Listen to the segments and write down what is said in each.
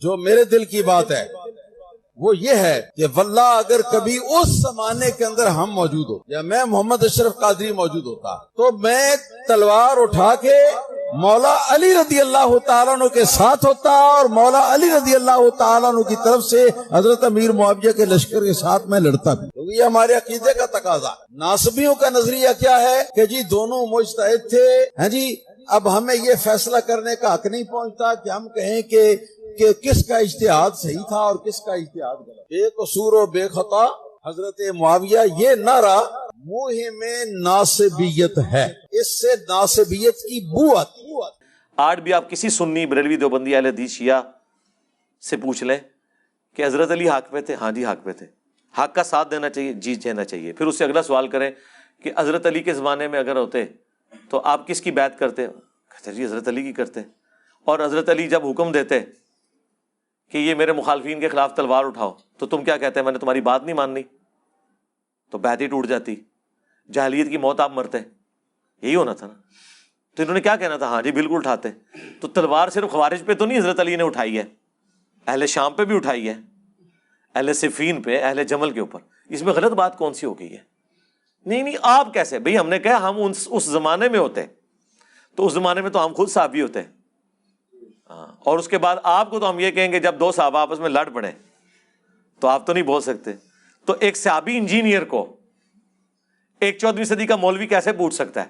جو میرے دل کی بات ہے وہ یہ ہے کہ واللہ اگر کبھی اس زمانے کے اندر ہم موجود ہو یا میں محمد اشرف قادری موجود ہوتا تو میں تلوار اٹھا کے مولا علی رضی اللہ تعالیٰ عنہ کے ساتھ ہوتا اور مولا علی رضی اللہ تعالیٰ عنہ کی طرف سے حضرت امیر معاویہ کے لشکر کے ساتھ میں لڑتا بھی، کیونکہ یہ ہمارے عقیدے کا تقاضا ہے۔ ناصبیوں کا نظریہ کیا ہے کہ جی دونوں مجتہد تھے، ہاں جی اب ہمیں یہ فیصلہ کرنے کا حق نہیں پہنچتا کہ ہم کہیں کہ کس کا اجتہاد صحیح تھا اور کس کا اجتہاد غلط۔ بے قصور و بے خطا حضرت معاویہ، یہ نعرہ منہ میں ناصبیت ہے، اس سے ناصبیت کی بو آتی ہے۔ آج بھی آپ کسی سنی بریلوی دیوبندی اہل حدیث شیعہ سے پوچھ لیں کہ حضرت علی حق پہ تھے، ہاں جی حق پہ تھے، حق کا ساتھ دینا چاہیے، جی دینا چاہیے۔ پھر اس سے اگلا سوال کریں کہ حضرت علی کے زمانے میں اگر ہوتے تو آپ کس کی بیعت کرتے؟ کہتے جی حضرت علی کی کرتے۔ اور حضرت علی جب حکم دیتے کہ یہ میرے مخالفین کے خلاف تلوار اٹھاؤ تو تم کیا کہتے ہیں؟ میں نے تمہاری بات نہیں ماننی، تو بیعت ہی ٹوٹ جاتی، جاہلیت کی موت آپ مرتے۔ یہی ہونا تھا نا۔ تو انہوں نے کیا کہنا تھا؟ ہاں جی بالکل اٹھاتے۔ تو تلوار صرف خوارج پہ تو نہیں حضرت علی نے اٹھائی ہے، اہل شام پہ بھی اٹھائی ہے، اہل صفین پہ، اہل جمل کے اوپر۔ اس میں غلط بات کون سی ہو گئی ہے؟ نہیں آپ کیسے بھئی؟ ہم نے کہا ہم اس زمانے میں ہوتے تو اس زمانے میں تو ہم خود صحابی ہوتے، اور اس کے بعد آپ کو تو ہم یہ کہیں گے جب دو صحابہ آپس میں لڑ پڑے تو آپ تو نہیں بول سکتے۔ تو ایک صحابی انجینئر کو ایک 14ویں صدی کا مولوی کیسے پوچھ سکتا ہے؟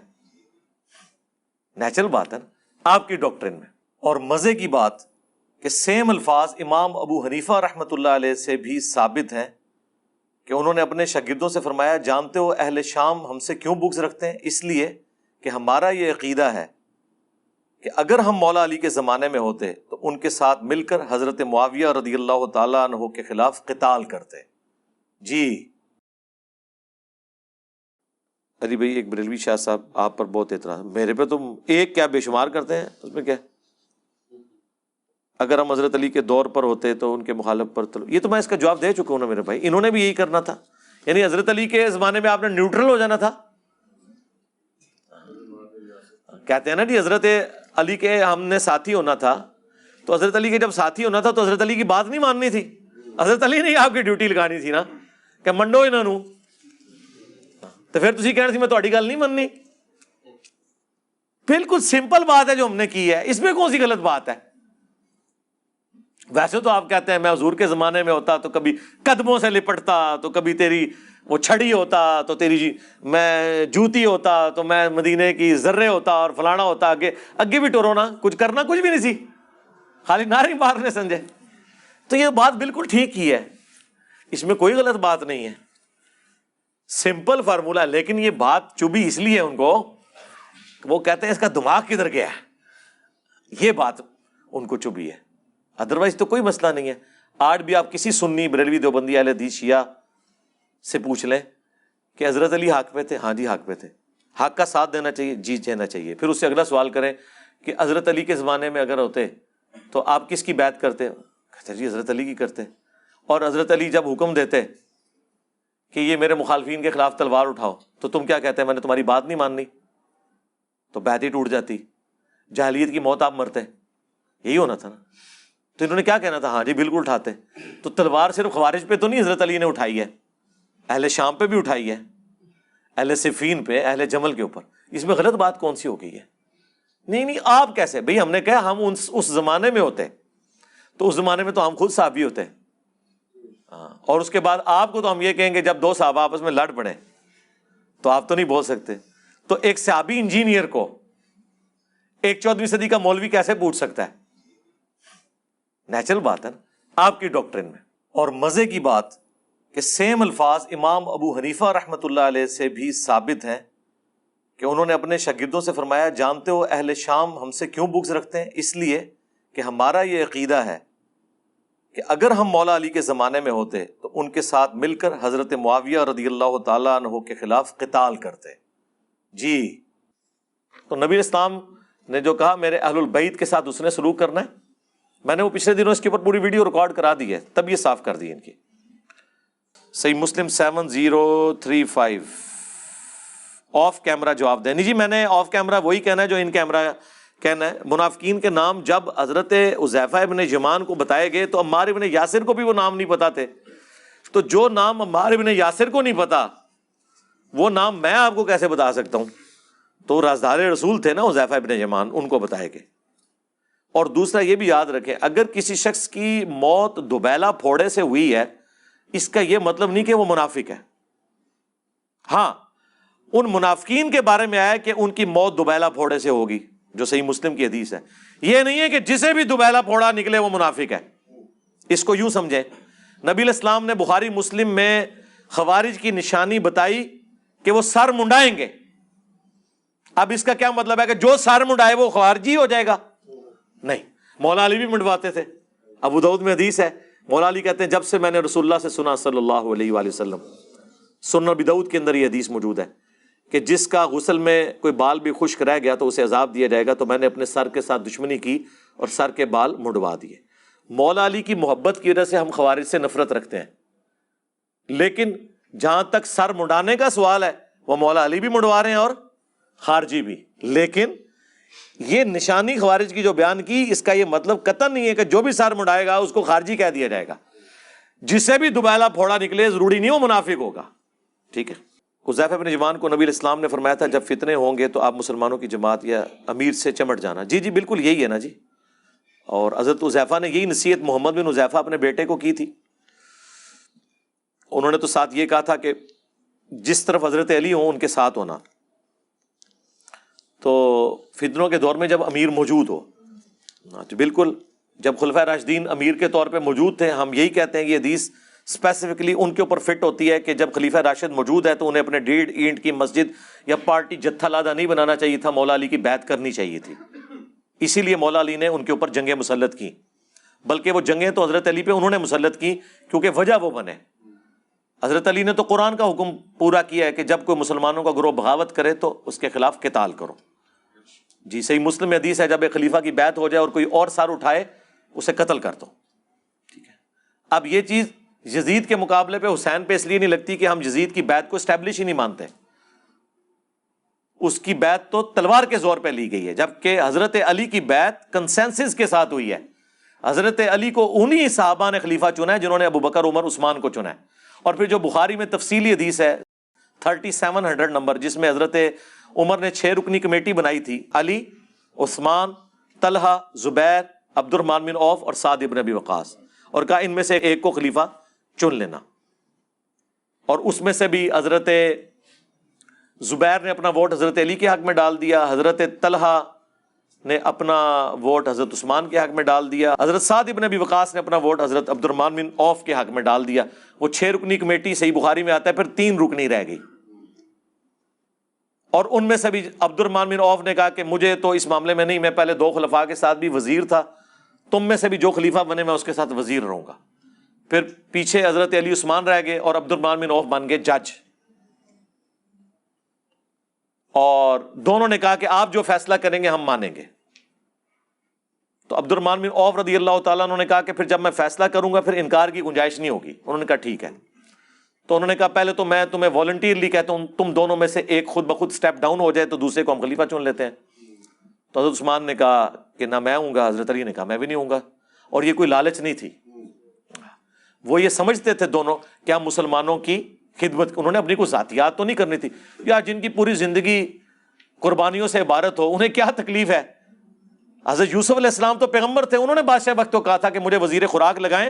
نیچرل بات ہے نا آپ کی ڈاکٹرن میں۔ اور مزے کی بات کہ سیم الفاظ امام ابو حنیفہ رحمۃ اللہ علیہ سے بھی ثابت ہیں کہ انہوں نے اپنے شاگردوں سے فرمایا، جانتے ہو اہل شام ہم سے کیوں بغض رکھتے ہیں؟ اس لیے کہ ہمارا یہ عقیدہ ہے کہ اگر ہم مولا علی کے زمانے میں ہوتے تو ان کے ساتھ مل کر حضرت معاویہ رضی اللہ تعالیٰ عنہ کے خلاف قتال کرتے۔ جی علی بھائی ایک بریلوی شاہ صاحب آپ پر بہت اعتراض، میرے پہ تم ایک کیا بے شمار کرتے ہیں، اس میں کیا؟ اگر ہم حضرت علی کے دور پر ہوتے تو ان کے مخالف پر یہ تو میں اس کا جواب دے چکا ہوں نا میرے بھائی، انہوں نے بھی یہی کرنا تھا۔ یعنی حضرت علی کے زمانے میں آپ نے نیوٹرل ہو جانا تھا۔ کہتے ہیں نا جی حضرت علی کے ہم نے ساتھی ہونا تھا، تو حضرت علی کے جب ساتھی ہونا تھا تو حضرت علی کی بات نہیں ماننی تھی، حضرت علی نے آپ کی ڈیوٹی لگانی تھی نا کہ منڈو انہاں نوں، تو پھر تسی کہنا سی میں تہاڈی گل نہیں مننی۔ بالکل سمپل بات ہے جو ہم نے کی ہے، اس میں کون سی غلط بات ہے؟ ویسے تو آپ کہتے ہیں میں حضور کے زمانے میں ہوتا تو کبھی قدموں سے لپٹتا، تو کبھی تیری وہ چھڑی ہوتا، تو تیری میں جوتی ہوتا، تو میں مدینے کی ذرے ہوتا اور فلانا ہوتا، اگے بھی ٹورو نا، کچھ کرنا کچھ بھی نہیں سی، خالی نعرے مارنے سمجھے۔ تو یہ بات بالکل ٹھیک ہی ہے، اس میں کوئی غلط بات نہیں ہے، سمپل فارمولہ۔ لیکن یہ بات چبھی اس لیے ان کو، وہ کہتے ہیں اس کا دماغ کدھر گیا ہے، یہ بات ان کو چبھی ہے، ادروائز تو کوئی مسئلہ نہیں ہے۔ آج بھی آپ کسی سنی بریلوی دیوبندی اہل حدیث شیعہ سے پوچھ لیں کہ حضرت علی حق پہ تھے، ہاں جی حق پہ تھے، حق کا ساتھ دینا چاہیے، جی دینا چاہیے۔ پھر اس سے اگلا سوال کریں کہ حضرت علی کے زمانے میں اگر ہوتے تو آپ کس کی بیعت کرتے؟ کہتے جی حضرت علی کی کرتے۔ اور حضرت علی جب حکم دیتے کہ یہ میرے مخالفین کے خلاف تلوار اٹھاؤ تو تم کیا کہتے ہیں؟ میں نے تمہاری بات نہیں ماننی، تو بیعت ہی ٹوٹ جاتی، جاہلیت کی موت آپ مرتے۔ یہی ہونا تھا نا۔ تو انہوں نے کیا کہنا تھا؟ ہاں جی بالکل اٹھاتے۔ تو تلوار صرف خوارج پہ تو نہیں حضرت علی نے اٹھائی ہے، اہل شام پہ بھی اٹھائی ہے، اہل صفین پہ، اہل جمل کے اوپر۔ اس میں غلط بات کون سی ہو گئی ہے؟ نہیں آپ کیسے بھئی؟ ہم نے کہا ہم اس زمانے میں ہوتے تو اس زمانے میں تو ہم خود صحابی ہوتے، اور اس کے بعد آپ کو تو ہم یہ کہیں گے جب دو صحابہ آپس میں لڑ پڑے تو آپ تو نہیں بول سکتے۔ تو ایک صحابی انجینئر کو ایک 14ویں صدی کا مولوی کیسے پوچھ سکتا ہے؟ نیچرل بات ہے نا آپ کی ڈاکٹرن میں۔ اور مزے کی بات کہ سیم الفاظ امام ابو حنیفہ رحمۃ اللہ علیہ سے بھی ثابت ہیں کہ انہوں نے اپنے شاگردوں سے فرمایا، جانتے ہو اہل شام ہم سے کیوں بغض رکھتے ہیں؟ اس لیے کہ ہمارا یہ عقیدہ ہے کہ اگر ہم مولا علی کے زمانے میں ہوتے تو ان کے ساتھ مل کر حضرت معاویہ رضی اللہ تعالیٰ عنہ کے خلاف قتال کرتے۔ جی تو نبی اسلام نے جو کہا میرے اہل البیت کے ساتھ اس نے سلوک کرنا ہے، میں نے وہ پچھلے دنوں اس کے اوپر پوری ویڈیو ریکارڈ کرا دی ہے، تب یہ صاف کر دی ان کی۔ صحیح مسلم 7035 آف کیمرہ جواب دیں۔ نہیں جی میں نے آف کیمرہ وہی کہنا ہے جو ان کیمرہ کہنا ہے منافقین کے نام جب حضرت حذیفہ ابن یمان کو بتائے گئے تو عمار ابن یاسر کو بھی وہ نام نہیں پتا تھے. تو جو نام عمار ابن یاسر کو نہیں پتا وہ نام میں آپ کو کیسے بتا سکتا ہوں؟ تو رازدار رسول تھے نا حذیفہ ابن یمان، ان کو بتائے گئے. اور دوسرا یہ بھی یاد رکھیں، اگر کسی شخص کی موت دوبیلا پھوڑے سے ہوئی ہے اس کا یہ مطلب نہیں کہ وہ منافق ہے. ہاں ان منافقین کے بارے میں آیا کہ ان کی موت دوبیلا پھوڑے سے ہوگی، جو صحیح مسلم کی حدیث ہے. یہ نہیں ہے کہ جسے بھی دوبیلا پھوڑا نکلے وہ منافق ہے. اس کو یوں سمجھیں، نبی علیہ السلام نے بخاری مسلم میں خوارج کی نشانی بتائی کہ وہ سر منڈائیں گے. اب اس کا کیا مطلب ہے کہ جو سر منڈائے وہ خوارجی ہو جائے گا؟ نہیں، مولا علی بھی منڈواتے تھے. ابو داؤد میں حدیث ہے، مولا علی کہتے ہیں جب سے میں نے رسول اللہ سے سنا صلی اللہ علیہ وآلہ وسلم، سنن ابی داؤد کے اندر یہ حدیث موجود ہے کہ جس کا غسل میں کوئی بال بھی خشک رہ گیا تو اسے عذاب دیا جائے گا، تو میں نے اپنے سر کے ساتھ دشمنی کی اور سر کے بال منڈوا دیے. مولا علی کی محبت کی وجہ سے ہم خوارج سے نفرت رکھتے ہیں، لیکن جہاں تک سر منڈانے کا سوال ہے وہ مولا علی بھی منڈوا رہے ہیں اور خارجی بھی. لیکن یہ نشانی خوارج کی جو بیان کی، اس کا یہ مطلب قطعا نہیں ہے کہ جو بھی سر منڈائے گا اس کو خارجی کہہ دیا جائے گا. جسے بھی دوبیلا پھوڑا نکلے ضروری نہیں وہ منافق ہوگا. ٹھیک ہے. حذیفہ بن یمان کو نبی علیہ السلام نے فرمایا تھا جب فتنے ہوں گے تو آپ مسلمانوں کی جماعت یا امیر سے چمٹ جانا. جی بالکل یہی ہے نا جی. اور حضرت حذیفہ نے یہی نصیحت محمد بن حذیفہ اپنے بیٹے کو کی تھی. انہوں نے تو ساتھ یہ کہا تھا کہ جس طرف حضرت علی ہوں ان کے ساتھ ہونا. تو فتنوں کے دور میں جب امیر موجود ہو، تو بالکل جب خلفائے راشدین امیر کے طور پہ موجود تھے، ہم یہی کہتے ہیں کہ یہ حدیث اسپیسیفکلی ان کے اوپر فٹ ہوتی ہے کہ جب خلیفہ راشد موجود ہے تو انہیں اپنے 1.5 اینٹ کی مسجد یا پارٹی جتھا لادہ نہیں بنانا چاہیے تھا، مولا علی کی بیعت کرنی چاہیے تھی. اسی لیے مولا علی نے ان کے اوپر جنگیں مسلط کی، بلکہ وہ جنگیں تو حضرت علی پہ انہوں نے مسلط کی کیونکہ وجہ وہ بنے. حضرت علی نے تو قرآن کا حکم پورا کیا ہے کہ جب کوئی مسلمانوں کا گروہ بغاوت کرے تو اس کے خلاف قتال کرو. جی صحیح مسلم میں حدیث ہے جب ایک خلیفہ کی بیعت ہو جائے اور کوئی اور سر اٹھائے اسے قتل کر دو. ٹھیک ہے. اب یہ چیز یزید کے مقابلے پہ حسین پہ اس لیے نہیں لگتی کہ ہم یزید کی بیعت کو اسٹیبلش ہی نہیں مانتے. اس کی بیعت تو تلوار کے زور پہ لی گئی ہے، جبکہ حضرت علی کی بیعت کنسنسس کے ساتھ ہوئی ہے. حضرت علی کو انہی صحابہ نے خلیفہ چنا ہے جنہوں نے ابو بکر عمر عثمان کو چنا ہے. اور پھر جو بخاری میں تفصیلی حدیث ہے 3700 نمبر، جس میں حضرت عمر نے 6 رکنی کمیٹی بنائی تھی، علی، عثمان، طلحہ، زبیر، عبد الرحمن بن عوف اور سعد ابن ابی وقاص، اور کہا ان میں سے ایک کو خلیفہ چن لینا. اور اس میں سے بھی حضرت زبیر نے اپنا ووٹ حضرت علی کے حق میں ڈال دیا، حضرت طلحہ نے اپنا ووٹ حضرت عثمان کے حق میں ڈال دیا، حضرت سعد ابن ابی وقاص نے اپنا ووٹ حضرت عبد الرحمن بن عوف کے حق میں ڈال دیا. وہ 6 رکنی کمیٹی صحیح بخاری میں آتا ہے، پھر 3 رکنی رہ گئی. اور ان میں سے بھی عبد الرحمن بن عوف نے کہا کہ مجھے تو اس معاملے میں نہیں، میں پہلے 2 خلفاء کے ساتھ بھی وزیر تھا، تم میں سے بھی جو خلیفہ بنے میں اس کے ساتھ وزیر رہوں گا. پھر پیچھے حضرت علی عثمان رہ گئے اور عبد الرحمن بن عوف بن گئے جج. اور دونوں نے کہا کہ آپ جو فیصلہ کریں گے ہم مانیں گے. تو عبد الرحمن بن عوف رضی اللہ تعالیٰ انہوں نے کہا کہ پھر جب میں فیصلہ کروں گا پھر انکار کی گنجائش نہیں ہوگی. انہوں نے کہا ٹھیک ہے. تو انہوں نے کہا پہلے تو میں تمہیں والنٹیرلی کہتا ہوں تم دونوں میں سے ایک خود بخود سٹیپ ڈاؤن ہو جائے تو دوسرے کو ہم خلیفہ چن لیتے ہیں. تو حضرت عثمان نے کہا کہ نہ میں ہوں گا، حضرت علی نے کہا میں بھی نہیں ہوں گا. اور یہ کوئی لالچ نہیں تھی، وہ یہ سمجھتے تھے دونوں کہ ہم مسلمانوں کی خدمت، انہوں نے اپنی کوئی ذاتیات تو نہیں کرنی تھی. یا جن کی پوری زندگی قربانیوں سے عبارت ہو انہیں کیا تکلیف ہے. حضرت یوسف علیہ السلام تو پیغمبر تھے، انہوں نے بادشاہ وقت کو کہا تھا کہ مجھے وزیر خوراک لگائیں،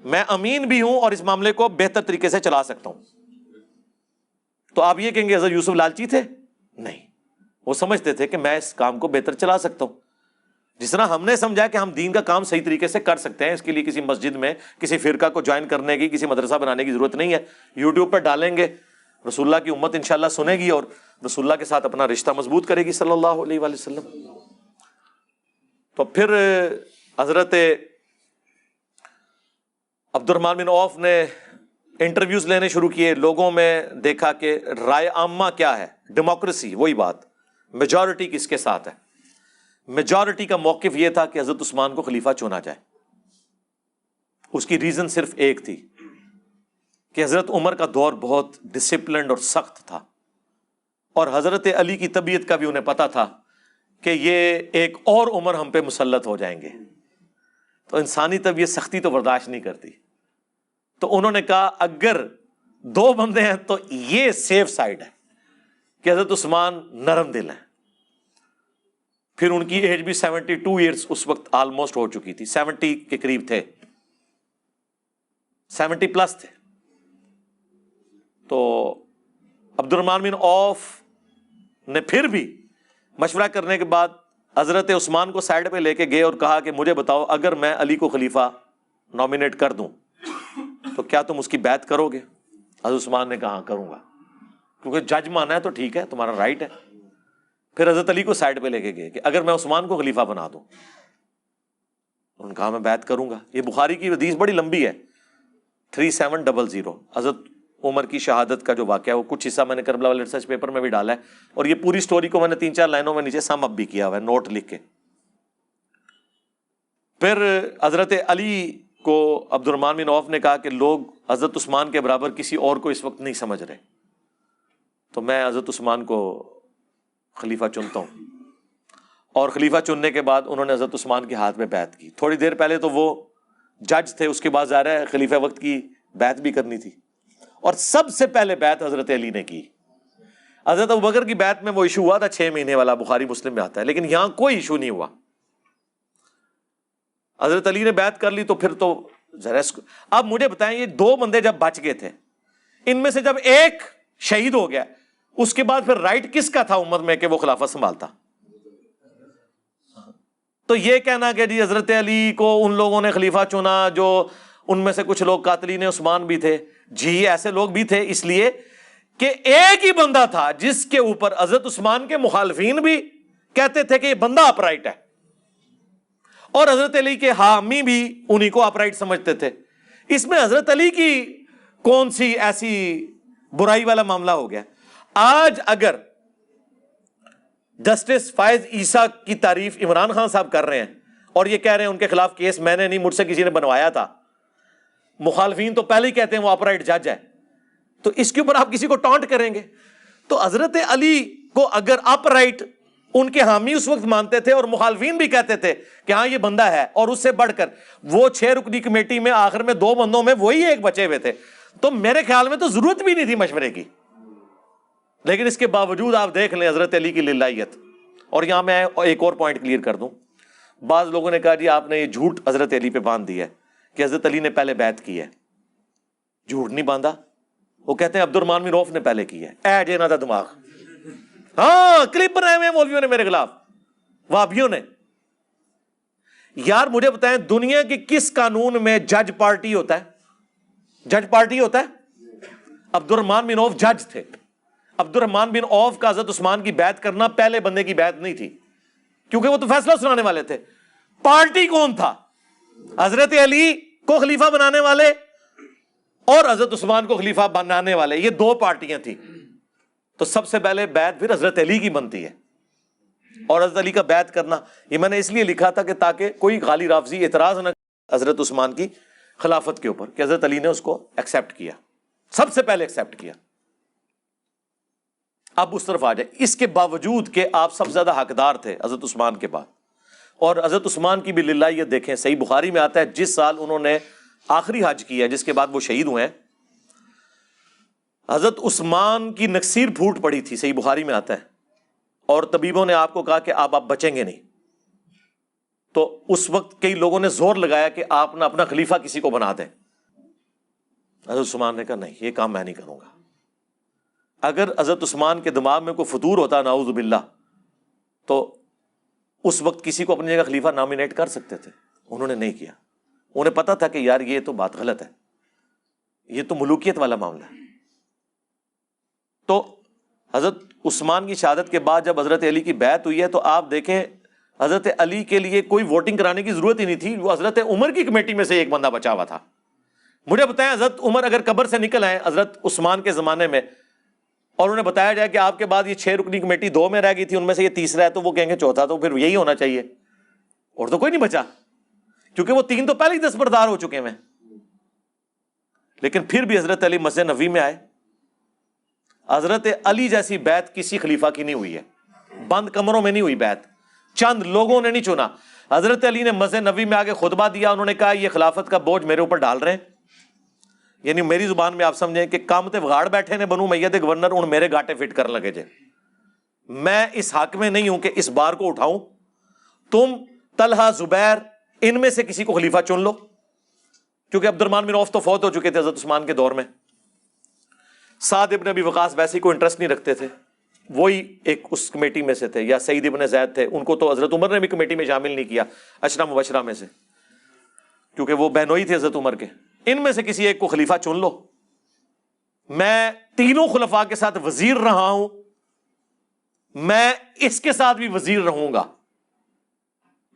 میں امین بھی ہوں اور اس معاملے کو بہتر طریقے سے چلا سکتا ہوں. تو آپ یہ کہیں گے حضرت یوسف لالچی تھے؟ نہیں، وہ سمجھتے تھے کہ میں اس کام کو بہتر چلا سکتا ہوں. جس طرح ہم نے سمجھا کہ ہم دین کا کام صحیح طریقے سے کر سکتے ہیں، اس کے لیے کسی مسجد میں کسی فرقہ کو جوائن کرنے کی، کسی مدرسہ بنانے کی ضرورت نہیں ہے. یوٹیوب پر ڈالیں گے، رسول اللہ کی امت انشاءاللہ سنے گی اور رسول اللہ کے ساتھ اپنا رشتہ مضبوط کرے گی صلی اللہ علیہ وآلہ وسلم. تو پھر حضرت عبد الرحمن بن عوف نے انٹرویوز لینے شروع کیے. لوگوں میں دیکھا کہ رائے عامہ کیا ہے، ڈیموکریسی، وہی بات، میجورٹی کس کے ساتھ ہے. میجورٹی کا موقف یہ تھا کہ حضرت عثمان کو خلیفہ چنا جائے. اس کی ریزن صرف ایک تھی کہ حضرت عمر کا دور بہت ڈسپلنڈ اور سخت تھا، اور حضرت علی کی طبیعت کا بھی انہیں پتا تھا کہ یہ ایک اور عمر ہم پہ مسلط ہو جائیں گے، تو انسانی طبیعت سختی تو برداشت نہیں کرتی. تو انہوں نے کہا اگر 2 بندے ہیں تو یہ سیف سائڈ ہے کہ حضرت عثمان نرم دل ہیں. پھر ان کی ایج بھی 72 ایئرس اس وقت آلموسٹ ہو چکی تھی، 70 کے قریب تھے، 70 پلس تھے. تو عبد الرحمن بن عوف نے پھر بھی مشورہ کرنے کے بعد حضرت عثمان کو سائڈ پہ لے کے گئے اور کہا کہ مجھے بتاؤ اگر میں علی کو خلیفہ نامینیٹ کر دوں تو کیا تم اس کی بیعت کرو گے؟ حضرت عثمان نے کہا ہاں کروں گا، کیونکہ جج مانا ہے تو ٹھیک ہے، تمہارا رائٹ ہے. پھر حضرت علی کو سائڈ پہ لے کے گئے کہ اگر میں عثمان کو خلیفہ بنا دوں، انہوں نے کہا میں بیعت کروں گا. یہ بخاری کی حدیث بڑی لمبی ہے، 3700. حضرت عمر کی شہادت کا جو واقعہ ہے وہ کچھ حصہ میں نے کربلا والے ریسرچ پیپر میں بھی ڈالا ہے، اور یہ پوری سٹوری کو میں نے 3-4 لائنوں میں نیچے سم اپ بھی کیا ہوا ہے نوٹ لکھ کے. پھر حضرت علی کو عبد الرحمن بن عوف نے کہا کہ لوگ حضرت عثمان کے برابر کسی اور کو اس وقت نہیں سمجھ رہے، تو میں حضرت عثمان کو خلیفہ چنتا ہوں. اور خلیفہ چننے کے بعد انہوں نے حضرت عثمان کے ہاتھ میں بیعت کی. تھوڑی دیر پہلے تو وہ جج تھے، اس کے بعد ظاہر ہے خلیفہ وقت کی بیعت بھی کرنی تھی، اور سب سے پہلے بیعت حضرت علی نے کی. حضرت ابوبکر کی بیعت میں وہ ایشو ہوا تھا 6 مہینے والا، بخاری مسلم میں آتا ہے، لیکن یہاں کوئی ایشو نہیں ہوا. حضرت علی نے بیعت کر لی تو پھر تو ذرا. اب مجھے بتائیں یہ 2 بندے جب بچ گئے تھے، ان میں سے جب ایک شہید ہو گیا، اس کے بعد پھر رائٹ کس کا تھا امت میں کہ وہ خلافت سنبھالتا؟ تو یہ کہنا کہ جی حضرت علی کو ان لوگوں نے خلیفہ چنا جو ان میں سے کچھ لوگ قاتلین عثمان بھی تھے، جی ایسے لوگ بھی تھے، اس لیے کہ ایک ہی بندہ تھا جس کے اوپر حضرت عثمان کے مخالفین بھی کہتے تھے کہ یہ بندہ اپرائٹ ہے، اور حضرت علی کے حامی بھی انہی کو اپرائٹ سمجھتے تھے. اس میں حضرت علی کی کون سی ایسی برائی والا معاملہ ہو گیا؟ آج اگر جسٹس فائز عیسیٰ کی تعریف عمران خان صاحب کر رہے ہیں اور یہ کہہ رہے ہیں ان کے خلاف کیس میں نے نہیں، مجھ سے کسی نے بنوایا تھا، مخالفین تو پہلے ہی کہتے ہیں وہ اپرائٹ جج ہے، تو اس کے اوپر آپ کسی کو ٹانٹ کریں گے؟ تو حضرت علی کو اگر اپرائٹ ان کے حامی اس وقت مانتے تھے اور مخالفین بھی کہتے تھے کہ ہاں یہ بندہ ہے، اور اس سے بڑھ کر وہ 6 رکنی کمیٹی میں آخر میں 2 بندوں میں وہی ایک بچے ہوئے تھے، تو میرے خیال میں تو ضرورت بھی نہیں تھی مشورے کی. لیکن اس کے باوجود آپ دیکھ لیں حضرت علی کی للہیت. اور یہاں میں ایک اور پوائنٹ کلیئر کر دوں. بعض لوگوں نے کہا جی آپ نے یہ جھوٹ حضرت علی پہ باندھ دیا ہے کہ حضرت علی نے پہلے بیعت کی ہے. جھوٹ نہیں باندھا، وہ کہتے ہیں عبد الرحمن بن عوف نے پہلے کی ہے. اے جے نہ تھا دماغ. ہاں کلپ بنائے ہوئے مولویوں نے میرے خلاف، وہابیوں نے. یار مجھے بتائیں دنیا کے کس قانون میں جج پارٹی ہوتا ہے؟ جج پارٹی ہوتا ہے؟ عبد الرحمن بن عوف جج تھے. عبد الرحمن بن عوف کا حضرت عثمان کی بیعت کرنا پہلے بندے کی بیعت نہیں تھی، کیونکہ وہ تو فیصلہ سنانے والے تھے. پارٹی کون تھا؟ حضرت علی کو خلیفہ بنانے والے اور حضرت عثمان کو خلیفہ بنانے والے، یہ 2 پارٹیاں تھیں. تو سب سے پہلے بیعت پھر حضرت علی کی بنتی ہے. اور حضرت علی کا بیعت کرنا یہ میں نے اس لیے لکھا تھا کہ تاکہ کوئی غالی رافضی اعتراض نہ حضرت عثمان کی خلافت کے اوپر، کہ حضرت علی نے اس کو ایکسیپٹ کیا، سب سے پہلے ایکسیپٹ کیا. اب اس طرف آ جائے. اس کے باوجود کہ آپ سب سے زیادہ حقدار تھے حضرت عثمان کے بعد، اور حضرت عثمان کی بھی للہیت دیکھیں، صحیح بخاری میں آتا ہے جس سال انہوں نے آخری حج کیا جس کے بعد وہ شہید ہوئے ہیں، حضرت عثمان کی نکسیر پھوٹ پڑی تھی، صحیح بخاری میں آتا ہے، اور طبیبوں نے آپ کو کہا کہ آپ بچیں گے نہیں. تو اس وقت کئی لوگوں نے زور لگایا کہ آپ نہ اپنا خلیفہ کسی کو بنا دیں. حضرت عثمان نے کہا نہیں، یہ کام میں نہیں کروں گا. اگر حضرت عثمان کے دماغ میں کوئی فطور ہوتا نعوذ باللہ تو اس وقت کسی کو اپنی جگہ خلیفہ نامینیٹ کر سکتے تھے، انہوں نے نہیں کیا. انہیں پتا تھا کہ یار یہ تو بات غلط ہے، یہ تو ملوکیت والا معاملہ ہے. تو حضرت عثمان کی شہادت کے بعد جب حضرت علی کی بیعت ہوئی ہے تو آپ دیکھیں حضرت علی کے لیے کوئی ووٹنگ کرانے کی ضرورت ہی نہیں تھی، وہ حضرت عمر کی کمیٹی میں سے ایک بندہ بچا ہوا تھا. مجھے بتائیں حضرت عمر اگر قبر سے نکل آئے حضرت عثمان کے زمانے میں اور انہیں بتایا جائے کہ آپ کے بعد یہ 6 رکنی کمیٹی 2 میں رہ گئی تھی، ان میں سے یہ تیسرا ہے، تو وہ کہیں گے چوتھا تو پھر یہی ہونا چاہیے، اور تو کوئی نہیں بچا، کیونکہ وہ 3 تو پہلے ہی دستبردار ہو چکے ہیں. لیکن پھر بھی حضرت علی مسجد نبوی میں آئے. حضرت علی جیسی بیعت کسی خلیفہ کی نہیں ہوئی ہے، بند کمروں میں نہیں ہوئی بیعت. چند لوگوں نے نہیں چنا. حضرت علی نے مسجد نبوی میں آگے خطبہ دیا, انہوں نے کہا یہ خلافت کا بوجھ میرے اوپر ڈال رہے ہیں. یعنی میری زبان میں آپ سمجھیں کہ کام تے وگاڑ بیٹھے نے بنو امیہ دے گورنر, ان میرے گاٹے فٹ کر لگے جے. میں اس حق میں نہیں ہوں کہ اس بار کو اٹھاؤں. تم طلحہ زبیر ان میں سے کسی کو خلیفہ چن لو, کیونکہ عبد الرحمن بن عوف تو فوت ہو چکے تھے حضرت عثمان کے دور میں. سعد ابن ابی وقاص ویسے ہی کوئی انٹرسٹ نہیں رکھتے تھے, وہی ایک اس کمیٹی میں سے تھے. یا سعید ابن زید تھے, ان کو تو حضرت عمر نے بھی کمیٹی میں شامل نہیں کیا عشرہ مبشرہ میں سے, کیونکہ وہ بہنوئی تھے حضرت عمر کے. ان میں سے کسی ایک کو خلیفہ چن لو. میں تینوں خلفاء کے ساتھ وزیر رہا ہوں, میں اس کے ساتھ بھی وزیر رہوں گا.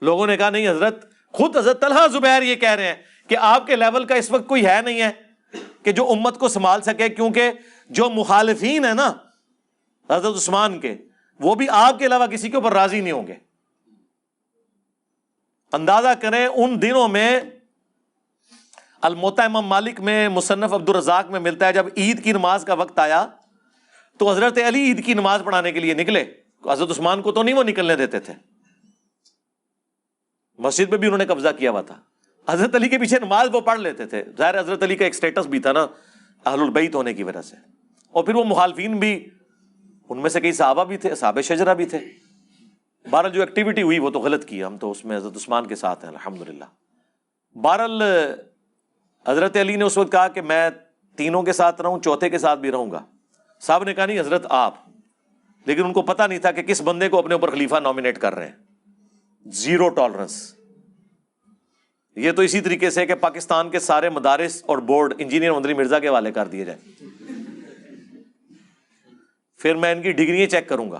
لوگوں نے کہا نہیں حضرت, خود حضرت طلحہ زبیر یہ کہہ رہے ہیں کہ آپ کے لیول کا اس وقت کوئی ہے نہیں ہے کہ جو امت کو سنبھال سکے, کیونکہ جو مخالفین ہیں نا حضرت عثمان کے, وہ بھی آپ کے علاوہ کسی کے اوپر راضی نہیں ہوں گے. اندازہ کریں ان دنوں میں الموطا امام مالک میں, مصنف عبد الرزاق میں ملتا ہے, جب عید کی نماز کا وقت آیا تو حضرت علی عید کی نماز پڑھانے کے لیے نکلے. حضرت عثمان کو تو نہیں وہ نکلنے دیتے تھے, مسجد میں بھی انہوں نے قبضہ کیا ہوا تھا. حضرت علی کے پیچھے نماز وہ پڑھ لیتے تھے. ظاہر حضرت علی کا ایک سٹیٹس بھی تھا نا اہل البیت ہونے کی وجہ سے, اور پھر وہ مخالفین بھی, ان میں سے کئی صحابہ بھی تھے, اصحاب شجرہ بھی تھے. بہرحال جو ایکٹیویٹی ہوئی وہ تو غلط کی, ہم تو اس میں حضرت عثمان کے ساتھ ہیں الحمدللہ. بہرحال حضرت علی نے اس وقت کہا کہ میں تینوں کے ساتھ رہوں, چوتھے کے ساتھ بھی رہوں گا. صاحب نے کہا نہیں حضرت آپ, لیکن ان کو پتا نہیں تھا کہ کس بندے کو اپنے اوپر خلیفہ نامینیٹ کر رہے ہیں. Zero tolerance. یہ تو اسی طریقے سے کہ پاکستان کے سارے مدارس اور بورڈ انجینئر مدنی مرزا کے حوالے کر دیے جائیں, پھر میں ان کی ڈگریاں چیک کروں گا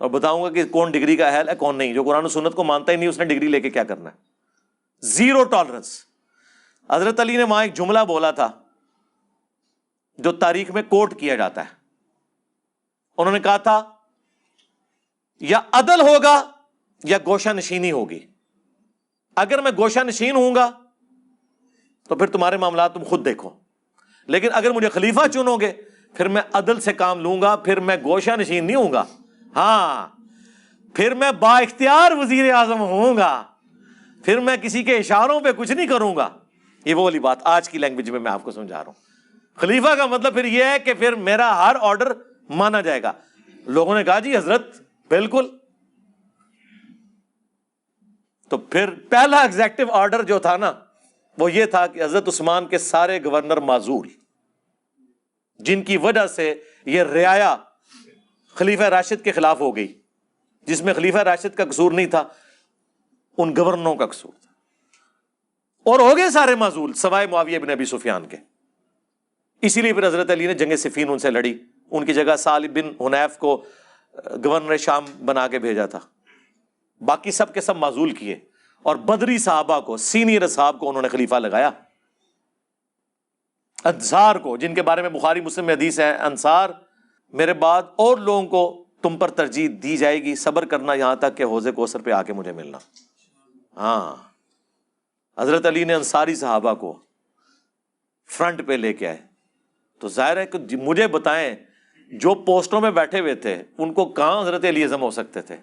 اور بتاؤں گا کہ کون ڈگری کا اہل ہے کون نہیں. جو قرآن و سنت کو مانتا ہی نہیں اس نے ڈگری لے کے کیا کرنا ہے. Zero tolerance. حضرت علی نے وہاں ایک جملہ بولا تھا جو تاریخ میں کوٹ کیا جاتا ہے. انہوں نے کہا تھا یا عدل ہوگا یا گوشہ نشینی ہوگی. اگر میں گوشہ نشین ہوں گا تو پھر تمہارے معاملات تم خود دیکھو, لیکن اگر مجھے خلیفہ چنو گے پھر میں عدل سے کام لوں گا, پھر میں گوشہ نشین نہیں ہوں گا. ہاں, پھر میں با اختیار وزیر اعظم ہوں گا, پھر میں کسی کے اشاروں پہ کچھ نہیں کروں گا. یہ وہ والی بات آج کی لینگویج میں آپ کو سمجھا رہا ہوں. خلیفہ کا مطلب پھر یہ ہے کہ پھر میرا ہر آرڈر مانا جائے گا. لوگوں نے کہا جی حضرت بالکل. تو پھر پہلا ایگزیکٹو آرڈر جو تھا نا وہ یہ تھا کہ حضرت عثمان کے سارے گورنر معزول, جن کی وجہ سے یہ رعایا خلیفہ راشد کے خلاف ہو گئی, جس میں خلیفہ راشد کا قصور نہیں تھا, ان گورنروں کا قصور تھا, اور ہو گئے سارے معزول سوائے معاویہ بن ابی سفیان کے. اسی لیے پھر حضرت علی نے جنگ صفین ان سے لڑی, ان کی جگہ سالم بن حنیف کو گورنر شام بنا کے بھیجا تھا. باقی سب کے سب معزول کیے, اور بدری صحابہ کو, سینئر اصحاب کو انہوں نے خلیفہ لگایا. انصار کو, جن کے بارے میں بخاری مسلم میں حدیث ہے, انصار میرے بعد اور لوگوں کو تم پر ترجیح دی جائے گی, صبر کرنا یہاں تک کہ حوض کوثر پہ آ کے مجھے ملنا. ہاں, حضرت علی نے انصاری صحابہ کو فرنٹ پہ لے کے آئے. تو ظاہر ہے کہ مجھے بتائیں جو پوسٹوں میں بیٹھے ہوئے تھے ان کو کہاں حضرت علی اعظم ہو سکتے تھے.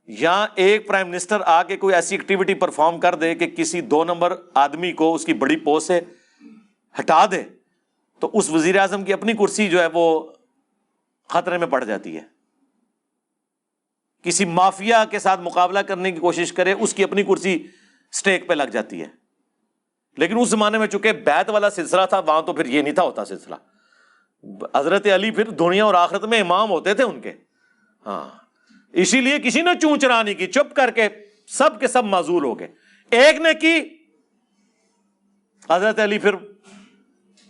یا ایک پرائم منسٹر آ کے کوئی ایسی ایکٹیویٹی پرفارم کر دے کہ کسی 2 نمبر آدمی کو اس کی بڑی پوسٹ سے ہٹا دے تو اس وزیر اعظم کی اپنی کرسی جو ہے وہ خطرے میں پڑ جاتی ہے. کسی مافیا کے ساتھ مقابلہ کرنے کی کوشش کرے, اس کی اپنی کرسی سٹیک پہ لگ جاتی ہے. لیکن اس زمانے میں چونکہ بیعت والا سلسلہ تھا, وہاں تو پھر یہ نہیں تھا ہوتا سلسلہ. حضرت علی پھر دنیا اور آخرت میں امام ہوتے تھے ان کے. ہاں, اسی لیے کسی نے چون چرا نہیں کی, چپ کر کے سب کے سب معزول ہو گئے. ایک نے کی, حضرت علی پھر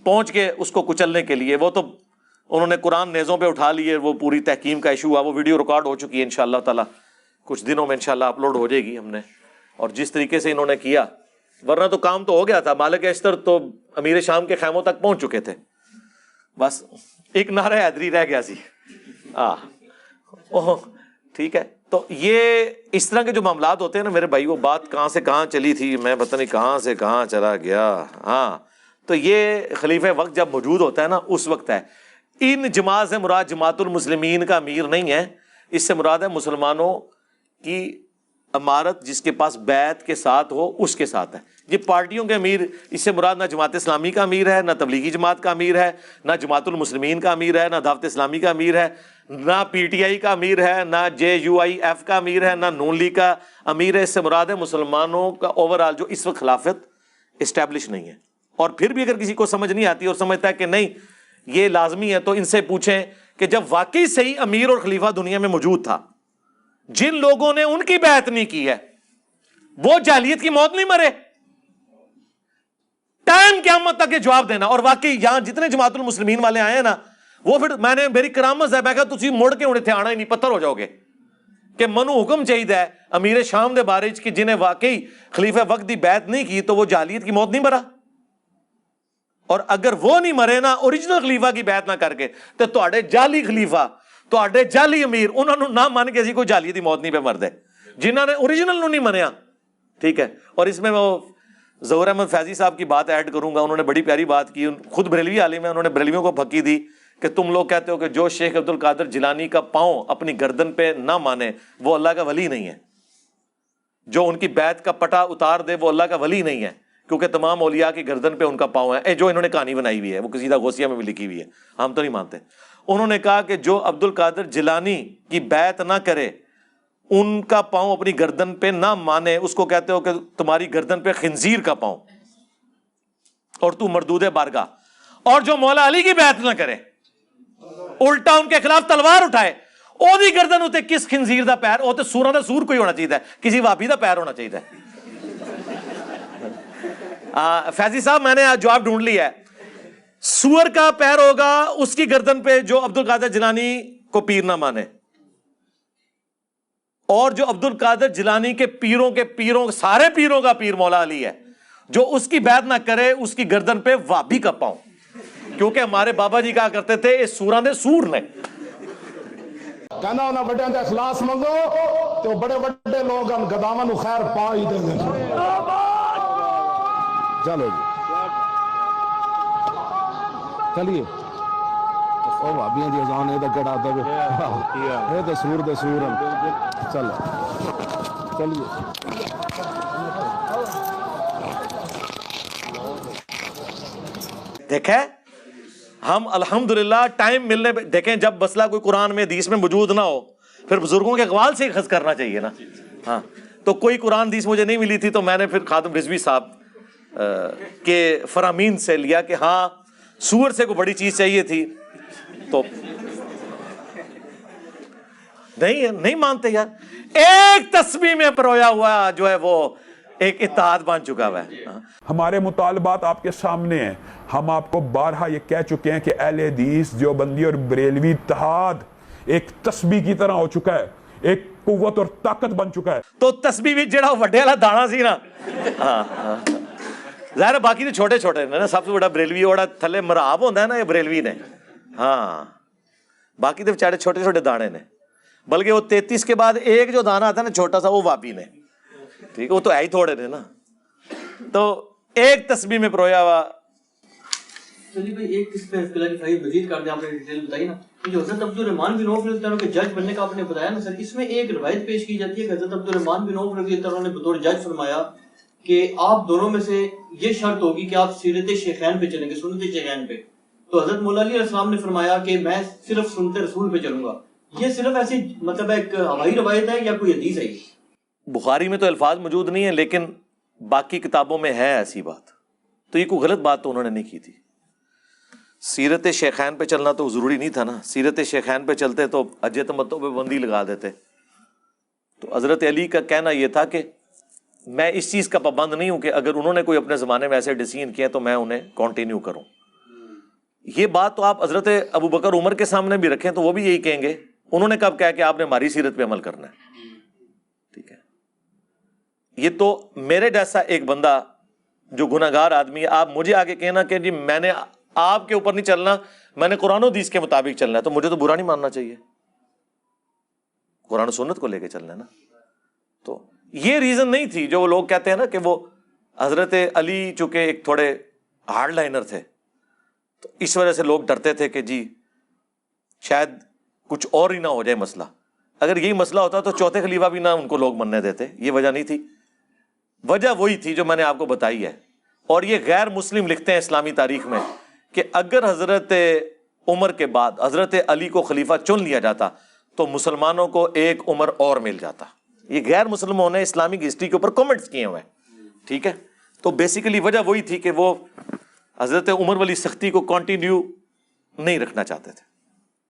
پہنچ کے اس کو کچلنے کے لیے, وہ تو انہوں نے قرآن نیزوں پہ اٹھا لیے. وہ پوری تحکیم کا ایشو ہوا, وہ ویڈیو ریکارڈ ہو چکی ہے, انشاءاللہ تعالی کچھ دنوں میں انشاءاللہ اپلوڈ ہو جائے گی. ہم نے, اور جس طریقے سے انہوں نے کیا, ورنہ تو کام تو ہو گیا تھا. مالک اشتر تو امیر شام کے خیموں تک پہنچ چکے تھے, بس ایک نعرہ حیدری رہ گیا سی. ٹھیک ہے. تو یہ اس طرح کے جو معاملات ہوتے ہیں نا میرے بھائی, وہ بات کہاں سے کہاں چلی تھی, میں پتہ نہیں کہاں سے کہاں چلا گیا. ہاں, تو یہ خلیفہ وقت جب موجود ہوتا ہے نا اس وقت ہے. ان جماعت سے مراد جماعت المسلمین کا امیر نہیں ہے، اس سے مراد ہے مسلمانوں کی امارت جس کے پاس بیعت کے ساتھ ہو اس کے ساتھ ہے۔ یہ پارٹیوں کے امیر، اس سے مراد نہ جماعت اسلامی کا امیر ہے، نہ تبلیغی جماعت کا امیر ہے، نہ جماعت المسلمین کا امیر ہے، نہ دعوت اسلامی کا امیر ہے، نہ پی ٹی آئی کا امیر ہے، نہ JUIF کا امیر ہے، نہ نون لیگ کا امیر ہے۔ اس سے مراد ہے مسلمانوں کا اوورآل جو اس وقت خلافت اسٹیبلش نہیں ہے۔ اور پھر بھی اگر کسی کو سمجھ نہیں آتی اور سمجھتا ہے کہ نہیں یہ لازمی ہے، تو ان سے پوچھیں کہ جب واقعی صحیح امیر اور خلیفہ دنیا میں موجود تھا، جن لوگوں نے ان کی بیعت نہیں کی ہے وہ جاہلیت کی موت نہیں مرے؟ ٹائم قیامت تک یہ جواب دینا۔ اور واقعی یہاں جتنے جماعت المسلمین والے آئے ہیں نا، وہ پھر میری کرامت ہے، میں کہا تسی مڑ کے انہیں تھے آنا ہی نہیں، پتھر ہو جاؤ گے کہ منو حکم چاہیے امیر شام دے بارے کہ جنہیں واقعی خلیفہ وقت دی بیعت نہیں کی تو وہ جاہلیت کی موت نہیں مرا۔ اور اگر وہ نہیں مرے نا اوریجنل خلیفہ کی بیعت نہ کر کے، تو تہاڈے جعلی خلیفہ، تہاڈے جعلی امیر، انہوں نے نہ مان کے اسی کوئی جاہلیت کی موت نہیں پہ مردے، جنہوں نے اوریجنل نو نہیں منیا۔ ٹھیک ہے، اور اس میں وہ ظہور احمد فیضی صاحب کی بات ایڈ کروں گا، انہوں نے بڑی پیاری بات کی، خود بریلوی عالم ہے، انہوں نے بریلویوں کو پھکی دی کہ تم لوگ کہتے ہو کہ جو شیخ عبد القادر جیلانی کا پاؤں اپنی گردن پہ نہ مانے وہ اللہ کا ولی نہیں ہے، جو ان کی بیعت کا پٹا اتار دے وہ اللہ کا ولی نہیں ہے، کیونکہ تمام اولیاء کی گردن پہ ان کا پاؤں ہے۔ جو انہوں نے کہانی بنائی ہوئی ہے وہ قصیدہ غوثیہ میں بھی لکھی ہوئی ہے، ہم تو نہیں مانتے۔ انہوں نے کہا کہ جو عبد القادر جیلانی کی بیعت نہ کرے، ان کا پاؤں اپنی گردن پہ نہ مانے، اس کو کہتے ہو کہ تمہاری گردن پہ خنزیر کا پاؤں اور تو مردود بارگاہ۔ اور جو مولا علی کی بیعت نہ کرے، الٹا ان کے خلاف تلوار اٹھائے، او دی گردن ہوتے کس خنزیر دا پیر، او تے سوراں دا سور کوئی ہونا چاہیے، کسی وابی دا پیر ہونا چاہیے۔ فیضی صاحب میں نے جواب ڈھونڈ لیا ہے، سور کا پیر ہوگا اس کی گردن پہ جو عبد القادر جیلانی کو پیر نہ مانے، اور جو عبد القادر جیلانی کے پیروں سارے پیروں کا پیر مولا علی ہے، جو اس کی بیعت نہ کرے اس کی گردن پہ وابی کا پاؤں، کیونکہ ہمارے بابا جی کہا کرتے تھے اس سوراں دے سور نے۔ کہنا انہاں بڑے دے اخلاص منگو تو بڑے بڑے لوگ ان گداواں نو خیر پا ہی دیں گے۔ چلو جی چلیے، او بھابیاں دی اذان اے تے کڑا دے اے تے سور دے سور چلو چلیے۔ دیکھیں ہم الحمدللہ ٹائم ملنے پہ دیکھیں، جب مسئلہ کوئی قرآن میں حدیث میں موجود نہ ہو پھر بزرگوں کے اقوال سے اخذ کرنا چاہیے نا۔ ہاں تو کوئی قرآن حدیث مجھے نہیں ملی تھی تو میں نے پھر خادم رضوی صاحب کے فرامین سے لیا کہ ہاں سور سے کوئی بڑی چیز چاہیے تھی، تو نہیں مانتے یار۔ ایک تسبیح میں پرویا ہوا جو ہے وہ ایک اتحاد بن چکا ہوا ہے۔ ہمارے مطالبات آپ کے سامنے ہیں، ہم آپ کو بارہا یہ کہہ چکے ہیں کہ اہل حدیث دیوبندی اور بریلوی اتحاد ایک تسبیح کی طرح ہو چکا ہے، ایک قوت اور طاقت بن چکا ہے۔ تو تسبیح بھی جڑا وڈے والا دانا سی نا، ظاہر باقی تو چھوٹے چھوٹے نے نا، سب سے بڑا بریلوی اوڑا تھلے مراب ہوتا ہے نا، یہ بریلوی نے، ہاں باقی تو بیچارے چھوٹے چھوٹے دانے نے، بلکہ وہ 33 کے بعد ایک جو دانا آتا ہے نا چھوٹا سا، وہ وابی نے، ٹھیک ہے، وہ تو ہے ہی تھوڑے نے نا۔ تو ایک تسبیح میں پرویا ہوا۔ چلیے بھائی ایک اس پہ کلیریفائی مزید کر دیں، آپ نے ڈیٹیل بتائی نا، جو حضرت عبد الرحمن بن عوف رضی اللہ عنہ کے جج بننے کا آپ نے بتایا نا سر، اس میں ایک روایت پیش کی جاتی ہے کہ حضرت عبد الرحمن بن عوف رضی اللہ عنہ نے بطور جج فرمایا کہ آپ دونوں میں سے یہ شرط ہوگی کہ آپ سیرت شیخین پہ چلیں گے، سنت شیخین پہ۔ تو حضرت مولا علی علیہ السلام نے فرمایا کہ میں صرف سنت رسول پہ چلوں گا۔ یہ صرف ایسی مطلب ایک ہوائی روایت ہے یا کوئی حدیث ہے؟ بخاری میں تو الفاظ موجود نہیں ہیں، لیکن باقی کتابوں میں ہے ایسی بات، تو یہ کوئی غلط بات تو انہوں نے نہیں کی تھی۔ سیرت شیخین پہ چلنا تو ضروری نہیں تھا نا، سیرت شیخین پہ چلتے تو اجے تمتع پہ بندی لگا دیتے۔ تو حضرت علی کا کہنا یہ تھا کہ میں اس چیز کا پابند نہیں ہوں کہ اگر انہوں نے کوئی اپنے زمانے میں ایسے ڈیسیژن کیے تو میں انہیں کنٹینیو کروں۔ یہ بات تو آپ حضرت ابو بکر عمر کے سامنے بھی رکھیں تو وہ بھی یہی کہیں گے، انہوں نے کب کہا کہ آپ نے ہماری سیرت پہ عمل کرنا ہے، ٹھیک ہے۔ یہ تو میرے جیسا ایک بندہ جو گناہگار آدمی ہے، آپ مجھے آگے کہنا کہ جی میں نے آپ کے اوپر نہیں چلنا، میں نے قرآن و حدیث کے مطابق چلنا ہے، تو مجھے تو برا نہیں ماننا چاہیے، قرآن و سنت کو لے کے چلنا ہے نا۔ تو یہ ریزن نہیں تھی جو وہ لوگ کہتے ہیں نا کہ وہ حضرت علی چونکہ ایک تھوڑے ہارڈ لائنر تھے، تو اس وجہ سے لوگ ڈرتے تھے کہ جی شاید کچھ اور ہی نہ ہو جائے مسئلہ. اگر یہی مسئلہ ہوتا تو چوتھے خلیفہ بھی نہ ان کو لوگ مننے دیتے. یہ وجہ نہیں تھی. وجہ وہی تھی جو میں نے آپ کو بتائی ہے. اور یہ غیر مسلم لکھتے ہیں اسلامی تاریخ میں کہ اگر حضرت عمر کے بعد حضرت علی کو خلیفہ چن لیا جاتا تو مسلمانوں کو ایک عمر اور مل جاتا. یہ غیر مسلموں نے اسلامک ہسٹری کے اوپر کامنٹس کیے ہوئے ہیں. ٹھیک ہے. تو بیسیکلی وجہ وہی تھی کہ وہ حضرت عمر والی سختی کو کنٹینیو نہیں رکھنا چاہتے تھے.